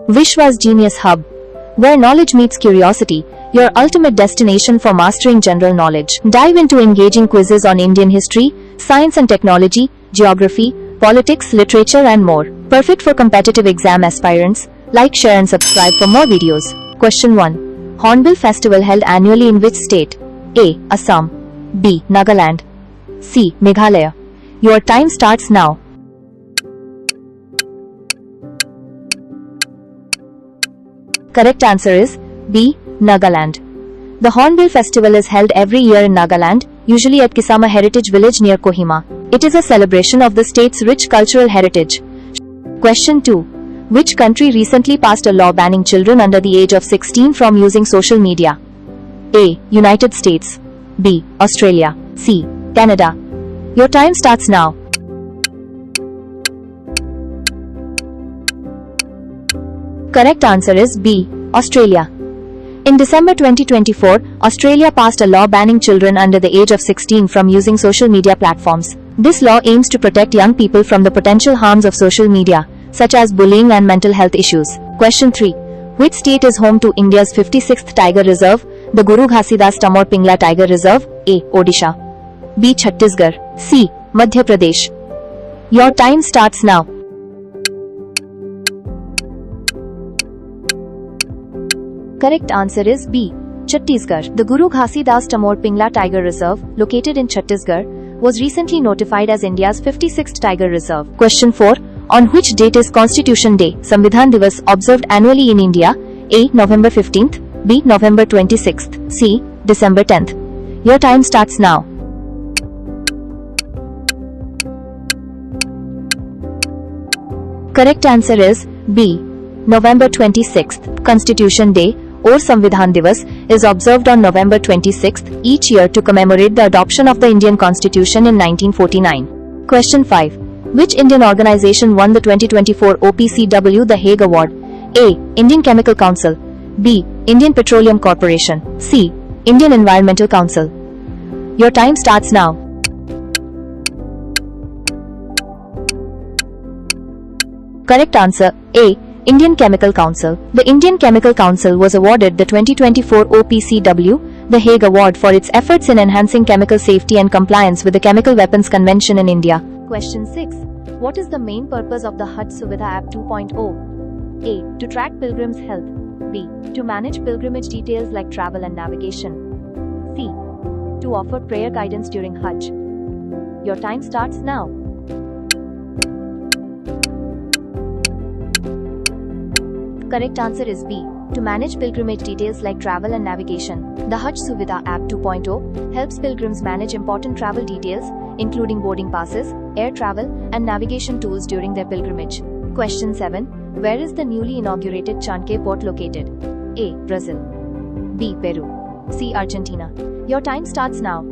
Vishwa's Genius Hub, where knowledge meets curiosity, your ultimate destination for mastering general knowledge. Dive into engaging quizzes on Indian history, science and technology, geography, politics, literature and more. Perfect for competitive exam aspirants. Like, share and subscribe for more videos. Question 1. Hornbill Festival held annually in which state? A. Assam. B. Nagaland. C. Meghalaya. Your time starts now. Correct answer is B. Nagaland. The Hornbill Festival is held every year in Nagaland, usually at Kisama Heritage Village near Kohima. It is a celebration of the state's rich cultural heritage. Question 2. Which country recently passed a law banning children under the age of 16 from using social media? A. United States. B. Australia. C. Canada. Your time starts now. Correct answer is B. Australia. In December 2024, Australia passed a law banning children under the age of 16 from using social media platforms. This law aims to protect young people from the potential harms of social media, such as bullying and mental health issues. Question 3. Which state is home to India's 56th Tiger Reserve, the Guru Ghasidas Tamor Pingla Tiger Reserve? A. Odisha. B. Chhattisgarh. C. Madhya Pradesh. Your time starts now. Correct answer is B. Chhattisgarh. The Guru Ghasidas Tamor Pingla Tiger Reserve, located in Chhattisgarh, was recently notified as India's 56th Tiger Reserve. Question 4. On which date is Constitution Day, Samvidhan Divas, observed annually in India? A. November 15th. B. November 26th. C. December 10th. Your time starts now. Correct answer is B. November 26th. Constitution Day or Samvidhan Divas is observed on November 26th each year to commemorate the adoption of the Indian Constitution in 1949. Question 5. Which Indian organization won the 2024 OPCW The Hague Award? A. Indian Chemical Council. B. Indian Petroleum Corporation. C. Indian Environmental Council. Your time starts now. Correct answer A. Indian Chemical Council. The Indian Chemical Council was awarded the 2024 OPCW The Hague Award for its efforts in enhancing chemical safety and compliance with the Chemical Weapons Convention in India. Question 6. What is the main purpose of the Hajj Suvidha App 2.0? A. To track pilgrims' health. B. To manage pilgrimage details like travel and navigation. C. To offer prayer guidance during Hajj. Your time starts now. Correct answer is B. To manage pilgrimage details like travel and navigation. The Hajj Suvidha App 2.0 helps pilgrims manage important travel details, including boarding passes, air travel, and navigation tools during their pilgrimage. Question 7. Where is the newly inaugurated Chanke Port located? A. Brazil. B. Peru. C. Argentina. Your time starts now.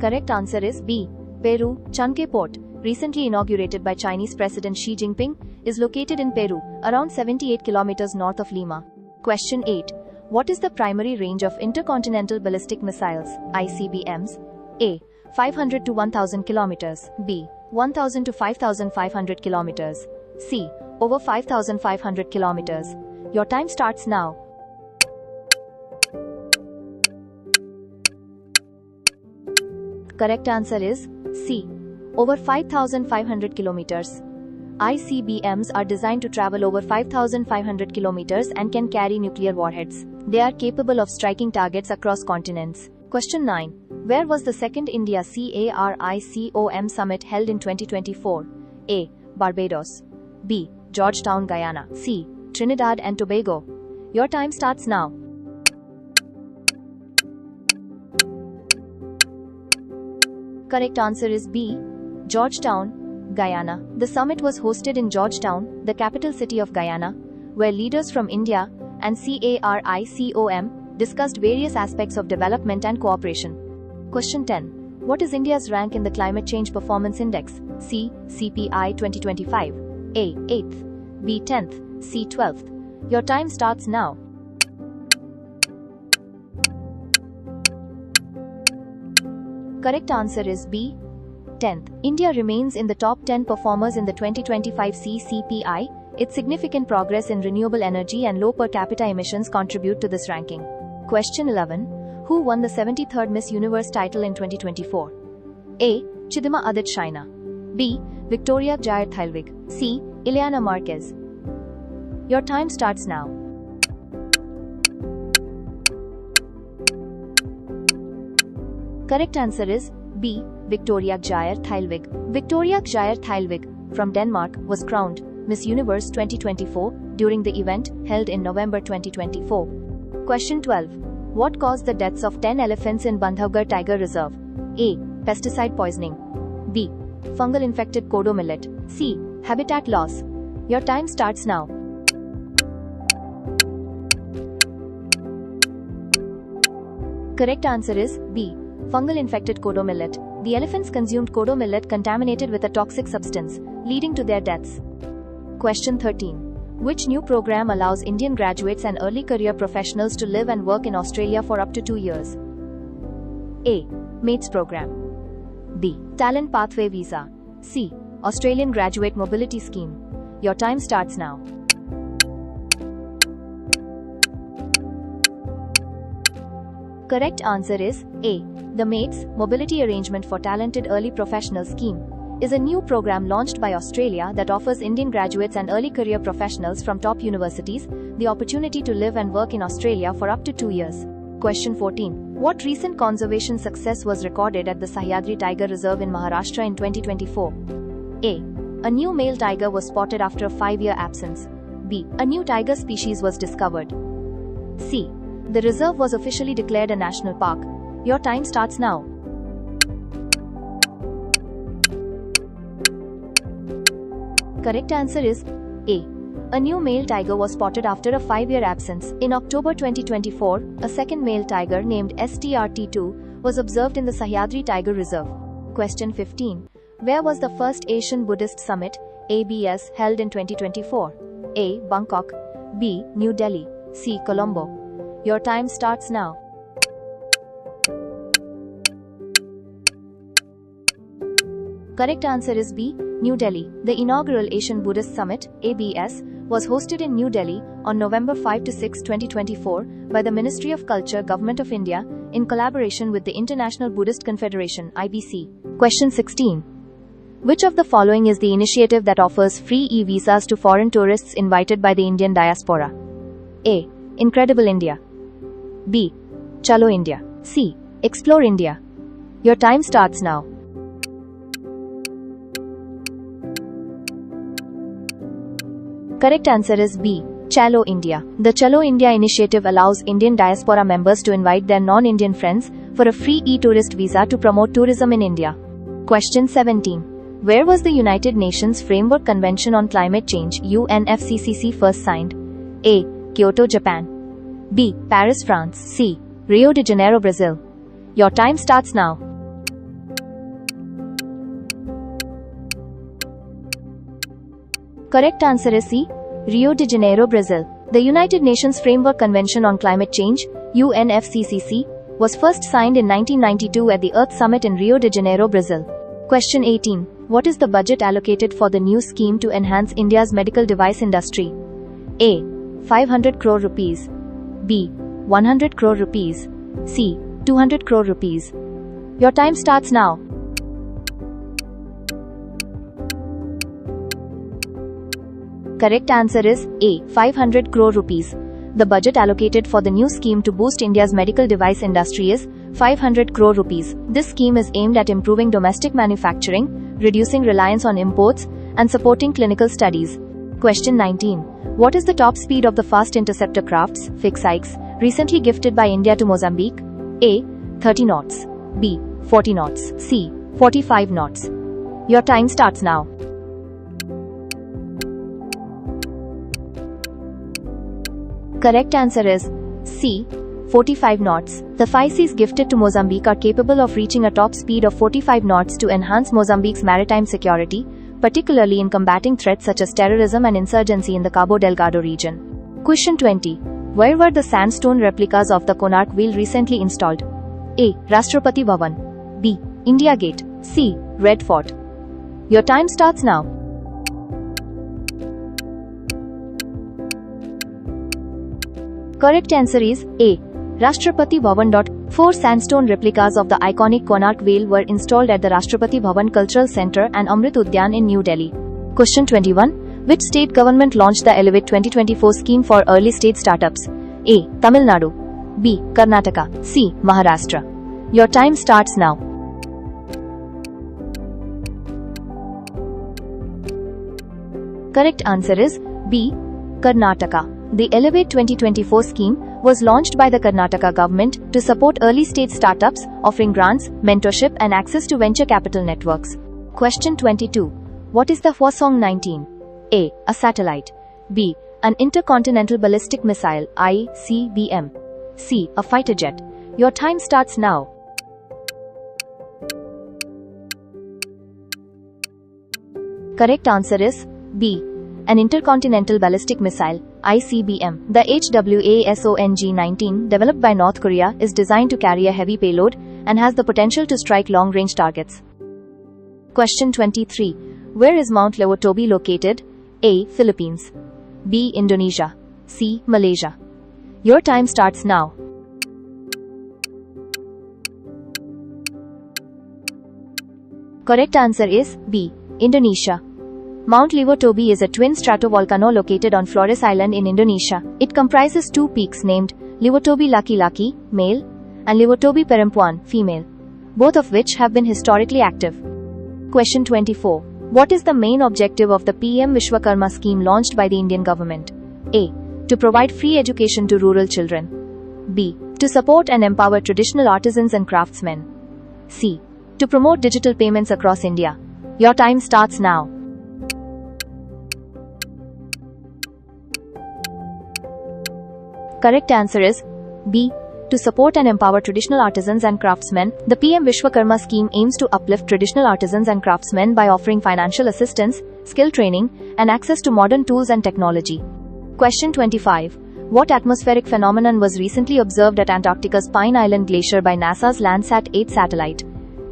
Correct answer is B. Peru. Chanke Port, recently inaugurated by Chinese President Xi Jinping, is located in Peru, around 78 kilometers north of Lima. Question 8. What is the primary range of intercontinental ballistic missiles, ICBMs? A. 500 to 1000 kilometers. B. 1000 to 5500 kilometers. C. Over 5500 kilometers. Your time starts now. Correct answer is C. Over 5500 kilometers. ICBMs are designed to travel over 5500 kilometers and can carry nuclear warheads. They are capable of striking targets across continents. Question 9. Where was the second India CARICOM summit held in 2024? A. Barbados. B. Georgetown, Guyana. C. Trinidad and Tobago. Your time starts now. Correct answer is B. Georgetown, Guyana. The summit was hosted in Georgetown, the capital city of Guyana, where leaders from India and CARICOM discussed various aspects of development and cooperation. Question 10. What is India's rank in the Climate Change Performance Index? C. CPI 2025. A. 8th. B. 10th. C. 12th. Your time starts now. Correct answer is B. 10th, India remains in the top 10 performers in the 2025 CCPI. Its significant progress in renewable energy and low per capita emissions contribute to this ranking. Question 11. Who won the 73rd Miss Universe title in 2024? A. Chidima Adit Shaina. B. Victoria Jair Thailvig. C. Ileana Marquez. Your time starts now. Correct answer is B. Victoria Jair Thailvig. Victoria Jair Thailvig from Denmark was crowned Miss Universe 2024 during the event held in November 2024. Question 12. What caused the deaths of 10 elephants in Bandhavgarh Tiger Reserve? A. Pesticide poisoning. B. Fungal infected kodo millet. C. Habitat loss. Your time starts now. Correct answer is B. Fungal infected kodo millet. The elephants consumed kodo millet contaminated with a toxic substance, leading to their deaths. Question 13. Which new program allows Indian graduates and early career professionals to live and work in Australia for up to 2 years? A. MATES program. B. Talent Pathway Visa. C. Australian Graduate Mobility Scheme. Your time starts now. Correct answer is A. The MATES Mobility Arrangement for Talented Early Professionals Scheme is a new program launched by Australia that offers Indian graduates and early career professionals from top universities the opportunity to live and work in Australia for up to 2 years. Question 14. What recent conservation success was recorded at the Sahyadri Tiger Reserve in Maharashtra in 2024? A. A new male tiger was spotted after a 5-year absence. B. A new tiger species was discovered. C. The reserve was officially declared a national park. Your time starts now. Correct answer is A. A new male tiger was spotted after a 5-year absence. In October 2024, a second male tiger named STRT2 was observed in the Sahyadri Tiger Reserve. Question 15. Where was the first Asian Buddhist Summit, ABS, held in 2024? A. Bangkok. B. New Delhi. C. Colombo. Your time starts now. Correct answer is B. New Delhi. The inaugural Asian Buddhist Summit, ABS, was hosted in New Delhi on November 5 to 6, 2024 by the Ministry of Culture, Government of India, in collaboration with the International Buddhist Confederation, IBC. Question 16. Which of the following is the initiative that offers free e-visas to foreign tourists invited by the Indian diaspora? A. Incredible India. B. Chalo India. C. Explore India. Your time starts now. Correct answer is B. Chalo India. The Chalo India initiative allows Indian diaspora members to invite their non-Indian friends for a free e-tourist visa to promote tourism in India. Question 17. Where was the United Nations Framework Convention on Climate Change (UNFCCC) first signed? A. Kyoto, Japan. B. Paris, France. C. Rio de Janeiro, Brazil. Your time starts now. Correct answer is C. Rio de Janeiro, Brazil. The United Nations Framework Convention on Climate Change (UNFCCC) was first signed in 1992 at the Earth Summit in Rio de Janeiro, Brazil. Question 18. What is the budget allocated for the new scheme to enhance India's medical device industry? A. 500 crore rupees. B. 100 crore rupees. C. 200 crore rupees. Your time starts now. Correct answer is A. 500 crore rupees. The budget allocated for the new scheme to boost India's medical device industry is 500 crore rupees. This scheme is aimed at improving domestic manufacturing, reducing reliance on imports, and supporting clinical studies. Question 19. What is the top speed of the fast interceptor crafts, Fixikes, recently gifted by India to Mozambique? A. 30 knots. B. 40 knots. C. 45 knots. Your time starts now. Correct answer is C. 45 knots. The Fixikes gifted to Mozambique are capable of reaching a top speed of 45 knots to enhance Mozambique's maritime security, particularly in combating threats such as terrorism and insurgency in the Cabo Delgado region. Question 20. Where were the sandstone replicas of the Konark Wheel recently installed? A. Rashtrapati Bhavan. B. India Gate. C. Red Fort. Your time starts now. Correct answer is A. Rashtrapati Bhavan. 4 sandstone replicas of the iconic Konark Whale were installed at the Rashtrapati Bhavan Cultural Center and Amrit Udyan in New Delhi. Question 21. Which state government launched the Elevate 2024 scheme for early stage startups? A. Tamil Nadu. B. Karnataka. C. Maharashtra. Your time starts now. Correct answer is B. Karnataka. The Elevate 2024 scheme was launched by the Karnataka government to support early stage startups, offering grants, mentorship, and access to venture capital networks. Question 22. What is the Hwasong 19? A. A satellite. B. An intercontinental ballistic missile ICBM. C. A fighter jet. Your time starts now. Correct answer is B. An intercontinental ballistic missile ICBM. The Hwasong 19, developed by North Korea, is designed to carry a heavy payload and has the potential to strike long-range targets. Question 23. Where is Mount Lewotobi located? A. Philippines. B. Indonesia. C. Malaysia. Your time starts now. Correct answer is B. Indonesia. Mount Lewotobi is a twin stratovolcano located on Flores Island in Indonesia. It comprises 2 peaks named Lewotobi Laki-Laki, male, and Lewotobi Perempuan, female, both of which have been historically active. Question 24. What is the main objective of the PM Vishwakarma scheme launched by the Indian government? A. To provide free education to rural children. B. To support and empower traditional artisans and craftsmen. C. To promote digital payments across India. Your time starts now. Correct answer is B. To support and empower traditional artisans and craftsmen. The PM Vishwakarma scheme aims to uplift traditional artisans and craftsmen by offering financial assistance, skill training, and access to modern tools and technology. Question 25. What atmospheric phenomenon was recently observed at Antarctica's Pine Island Glacier by NASA's Landsat 8 satellite?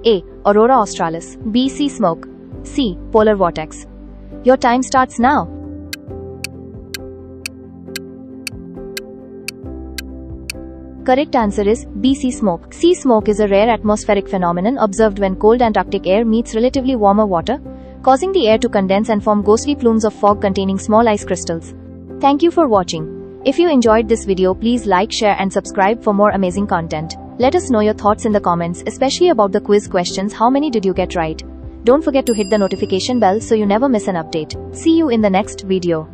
A. Aurora Australis. B. Sea smoke. C. Polar vortex. Your time starts now. Correct answer is B. Sea smoke. Sea smoke is a rare atmospheric phenomenon observed when cold Antarctic air meets relatively warmer water, causing the air to condense and form ghostly plumes of fog containing small ice crystals. Thank you for watching. If you enjoyed this video, please like, share, and subscribe for more amazing content. Let us know your thoughts in the comments, especially about the quiz questions. How many did you get right? Don't forget to hit the notification bell so you never miss an update. See you in the next video.